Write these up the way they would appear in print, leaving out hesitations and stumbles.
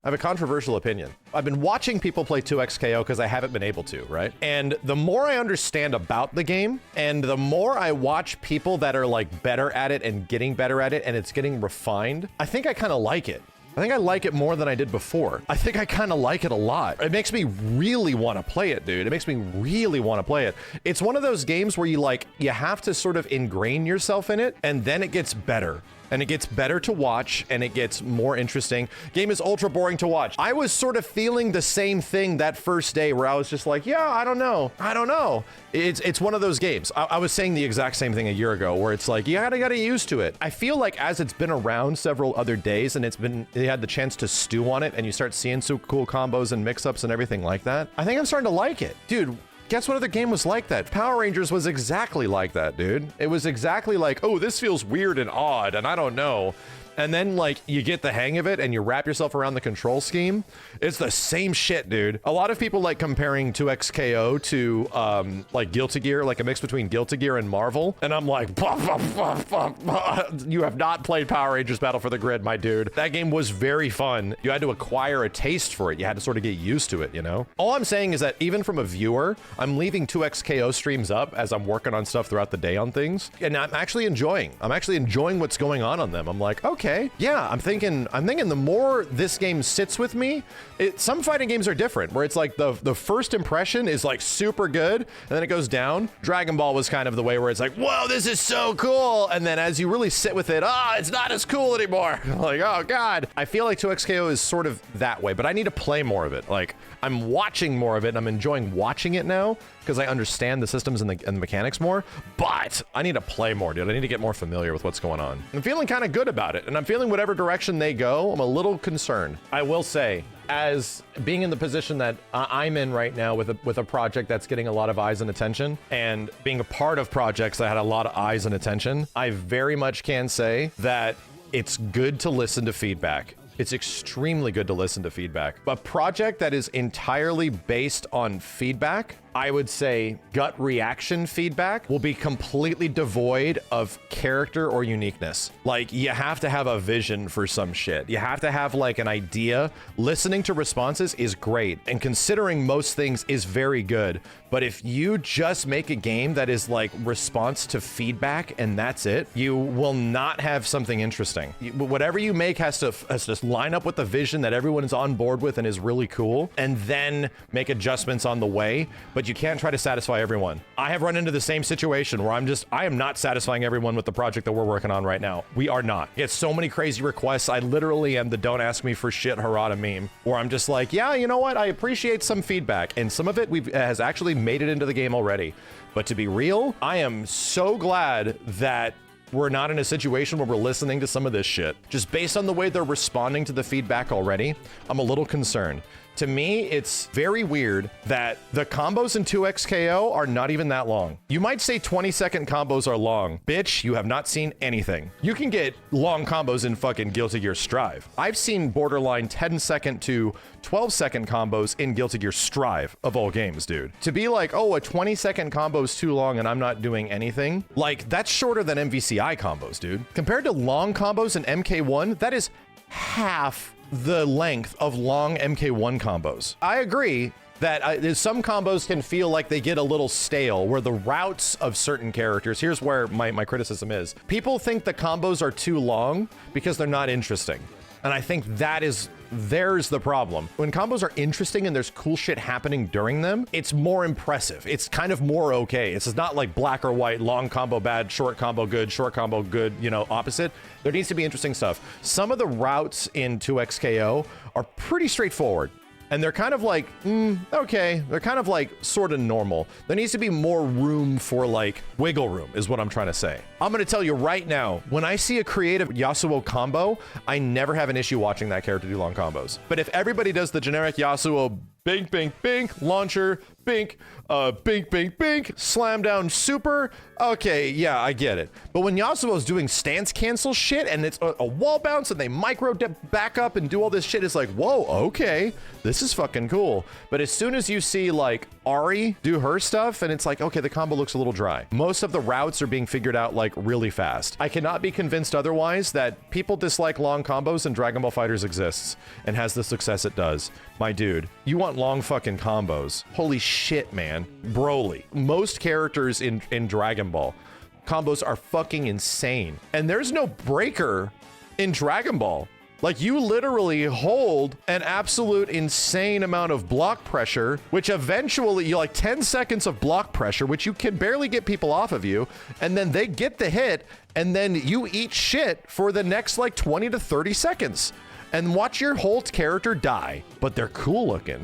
I have a controversial opinion. I've been watching people play 2xKO because I haven't been able to, right? And the more I understand about the game, and the more I watch people that are like better at it and getting better at it, and it's getting refined, I think I kind of like it. I think I like it more than I did before. I think I kind of like it a lot. It makes me really want to play it, dude. It makes me really want to play it. It's one of those games where you have to sort of ingrain yourself in it, and then it gets better. And it gets better to watch, and it gets more interesting. Game is ultra boring to watch. I was sort of feeling the same thing that first day where I was just like, yeah, I don't know. It's one of those games. I was saying the exact same thing a year ago where it's like, you gotta get used to it. I feel like as it's been around several other days and you had the chance to stew on it and you start seeing some cool combos and mix-ups and everything like that, I think I'm starting to like it. Dude, guess what other game was like that? Power Rangers was exactly like that, dude. It was exactly like, oh, this feels weird and odd, and I don't know. And then, like, you get the hang of it and you wrap yourself around the control scheme. It's the same shit, dude. A lot of people like comparing 2xKO to, like, Guilty Gear, like a mix between Guilty Gear and Marvel. And I'm like, you have not played Power Rangers Battle for the Grid, my dude. That game was very fun. You had to acquire a taste for it. You had to sort of get used to it, you know? All I'm saying is that even from a viewer, I'm leaving 2xKO streams up as I'm working on stuff throughout the day on things. And I'm actually enjoying what's going on them. I'm like, okay. Yeah, I'm thinking the more this game sits with me, some fighting games are different, where it's like the first impression is like super good, and then it goes down. Dragon Ball was kind of the way where it's like, whoa, this is so cool, and then as you really sit with it, it's not as cool anymore. Like, oh god. I feel like 2xKO is sort of that way, but I need to play more of it. Like, I'm watching more of it, and I'm enjoying watching it now, because I understand the systems and the mechanics more, but I need to play more, dude. I need to get more familiar with what's going on. I'm feeling kind of good about it, and I'm feeling whatever direction they go, I'm a little concerned. I will say, as being in the position that I'm in right now with a project that's getting a lot of eyes and attention, and being a part of projects that had a lot of eyes and attention, I very much can say that it's good to listen to feedback. It's extremely good to listen to feedback. A project that is entirely based on feedback, I would say gut reaction feedback, will be completely devoid of character or uniqueness. Like, you have to have a vision for some shit. You have to have like an idea. Listening to responses is great, and considering most things is very good. But if you just make a game that is like response to feedback and that's it, you will not have something interesting. Whatever you make has to line up with the vision that everyone is on board with and is really cool, and then make adjustments on the way. But you can't try to satisfy everyone. I have run into the same situation where I am not satisfying everyone with the project that we're working on right now. We are not. Get so many crazy requests. I literally am the don't ask me for shit Harada meme, where I'm just like, yeah, you know what? I appreciate some feedback, and some of it has actually made it into the game already. But to be real, I am so glad that we're not in a situation where we're listening to some of this shit. Just based on the way they're responding to the feedback already, I'm a little concerned. To me, it's very weird that the combos in 2xKO are not even that long. You might say 20-second combos are long. Bitch, you have not seen anything. You can get long combos in fucking Guilty Gear Strive. I've seen borderline 10-second to 12-second combos in Guilty Gear Strive, of all games, dude. To be like, oh, a 20-second combo is too long and I'm not doing anything, like, that's shorter than MVCI combos, dude. Compared to long combos in MK1, that is half the length of long MK1 combos. I agree that some combos can feel like they get a little stale, where the routes of certain characters, here's where my criticism is. People think the combos are too long because they're not interesting. And I think there's the problem. When combos are interesting and there's cool shit happening during them, it's more impressive. It's kind of more okay. It's not like black or white, long combo bad, short combo good, you know, opposite. There needs to be interesting stuff. Some of the routes in 2xKO are pretty straightforward. And they're kind of like, okay. They're kind of like sort of normal. There needs to be more room for like wiggle room is what I'm trying to say. I'm going to tell you right now, when I see a creative Yasuo combo, I never have an issue watching that character do long combos. But if everybody does the generic Yasuo bink, bink, bink, launcher, bink, bink, bink, bink, slam down super. Okay, yeah, I get it. But when Yasuo's doing stance cancel shit and it's a wall bounce and they micro back up and do all this shit, it's like, whoa, okay, this is fucking cool. But as soon as you see like Ari do her stuff and it's like, okay, the combo looks a little dry. Most of the routes are being figured out like really fast. I cannot be convinced otherwise that people dislike long combos and Dragon Ball FighterZ exists and has the success it does. My dude, you want long fucking combos. Holy shit, man. Broly. Most characters in Dragon Ball combos are fucking insane. And there's no breaker in Dragon Ball. Like, you literally hold an absolute insane amount of block pressure, which eventually, you like 10 seconds of block pressure, which you can barely get people off of you, and then they get the hit, and then you eat shit for the next like 20 to 30 seconds. And watch your whole character die, but they're cool looking.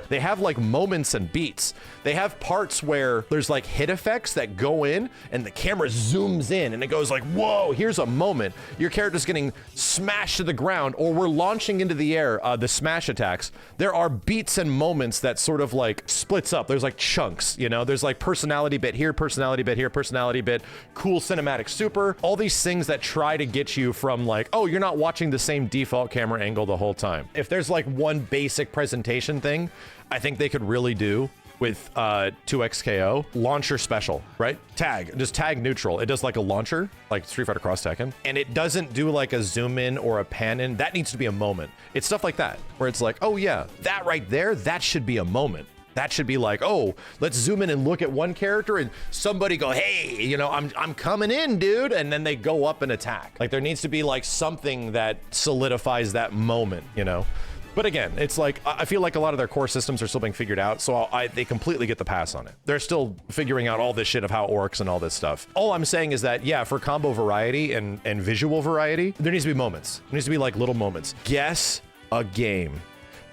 They have like moments and beats. They have parts where there's like hit effects that go in and the camera zooms in and it goes like, whoa, here's a moment. Your character's getting smashed to the ground or we're launching into the air, the smash attacks. There are beats and moments that sort of like splits up. There's like chunks, you know, there's like personality bit here, personality bit here, personality bit, cool cinematic super, all these things that try to get you from like, oh, you're not watching the same default camera angle the whole time. If there's like one basic presentation thing I think they could really do with 2XKO, launcher special, right? Tag, just tag neutral. It does like a launcher, like Street Fighter Cross Tekken, and it doesn't do like a zoom in or a pan in. That needs to be a moment. It's stuff like that, where it's like, oh yeah, that right there, that should be a moment. That should be like, oh, let's zoom in and look at one character and somebody go, hey, you know, I'm coming in, dude. And then they go up and attack. Like there needs to be like something that solidifies that moment, you know? But again, it's like, I feel like a lot of their core systems are still being figured out. So they completely get the pass on it. They're still figuring out all this shit of how it works and all this stuff. All I'm saying is that, yeah, for combo variety and visual variety, there needs to be moments. There needs to be like little moments. Guess a game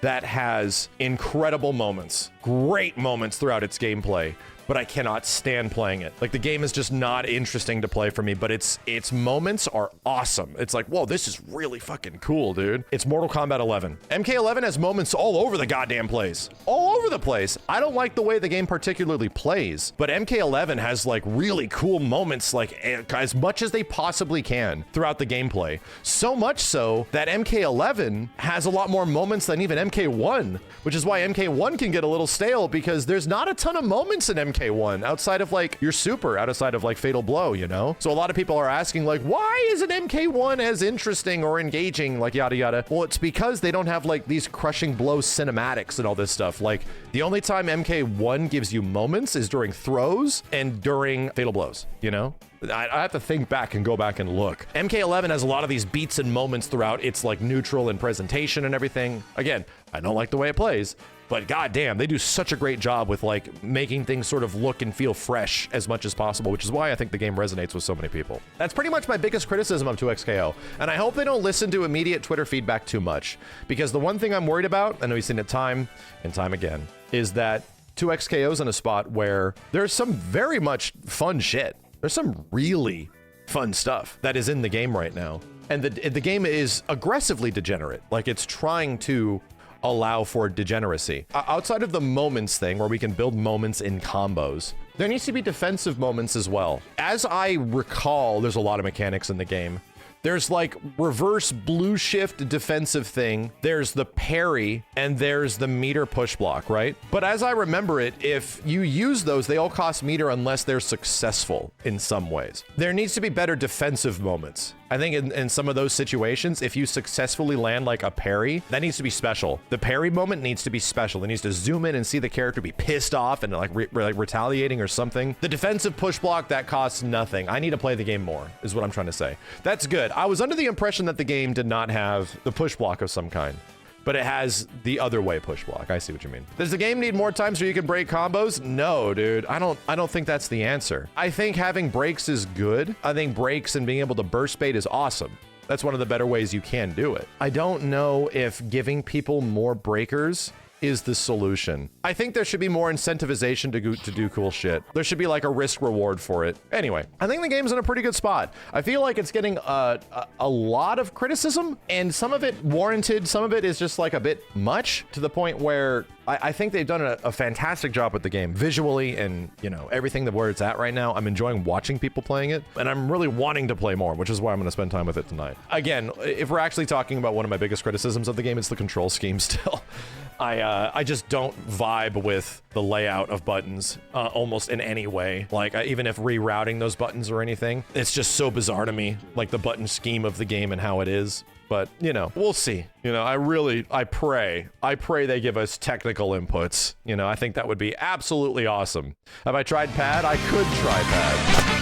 that has incredible moments, great moments throughout its gameplay, but I cannot stand playing it. Like the game is just not interesting to play for me, but its moments are awesome. It's like, whoa, this is really fucking cool, dude. It's Mortal Kombat 11. MK11 has moments all over the goddamn place. All over the place. I don't like the way the game particularly plays, but MK11 has like really cool moments, like as much as they possibly can throughout the gameplay. So much so that MK11 has a lot more moments than even MK1, which is why MK1 can get a little stale because there's not a ton of moments in MK1 outside of like your super, outside of like Fatal Blow, you know? So a lot of people are asking like, why isn't MK1 as interesting or engaging, like yada yada? Well, it's because they don't have like these crushing blow cinematics and all this stuff. Like the only time MK1 gives you moments is during throws and during Fatal Blows, you know? I have to think back and go back and look. MK11 has a lot of these beats and moments throughout its like neutral and presentation and everything. Again, I don't like the way it plays, but goddamn, they do such a great job with like making things sort of look and feel fresh as much as possible, which is why I think the game resonates with so many people. That's pretty much my biggest criticism of 2XKO, and I hope they don't listen to immediate Twitter feedback too much, because the one thing I'm worried about, I know we've seen it time and time again, is that 2XKO's in a spot where there's some very much fun shit. There's some really fun stuff that is in the game right now. And the game is aggressively degenerate. Like it's trying to allow for degeneracy. Outside of the moments thing where we can build moments in combos, there needs to be defensive moments as well. As I recall, there's a lot of mechanics in the game. There's like reverse blue shift defensive thing. There's the parry and there's the meter push block, right? But as I remember it, if you use those, they all cost meter unless they're successful in some ways. There needs to be better defensive moments. I think in some of those situations, if you successfully land like a parry, that needs to be special. The parry moment needs to be special. It needs to zoom in and see the character be pissed off and like retaliating or something. The defensive push block, that costs nothing. I need to play the game more, is what I'm trying to say. That's good. I was under the impression that the game did not have the push block of some kind, but it has the other way push block. I see what you mean. Does the game need more times where you can break combos? No, dude. I don't think that's the answer. I think having breaks is good. I think breaks and being able to burst bait is awesome. That's one of the better ways you can do it. I don't know if giving people more breakers is the solution. I think there should be more incentivization to do cool shit. There should be like a risk reward for it. Anyway, I think the game's in a pretty good spot. I feel like it's getting a lot of criticism, and some of it warranted, some of it is just like a bit much, to the point where I think they've done a fantastic job with the game visually, and you know, everything where it's at right now. I'm enjoying watching people playing it, and I'm really wanting to play more, which is why I'm going to spend time with it tonight. Again, if we're actually talking about one of my biggest criticisms of the game, it's the control scheme still. I just don't vibe with the layout of buttons almost in any way. Like, even if rerouting those buttons or anything, it's just so bizarre to me, like the button scheme of the game and how it is. But, you know, we'll see. You know, I pray they give us technical inputs. You know, I think that would be absolutely awesome. Have I tried pad? I could try pad.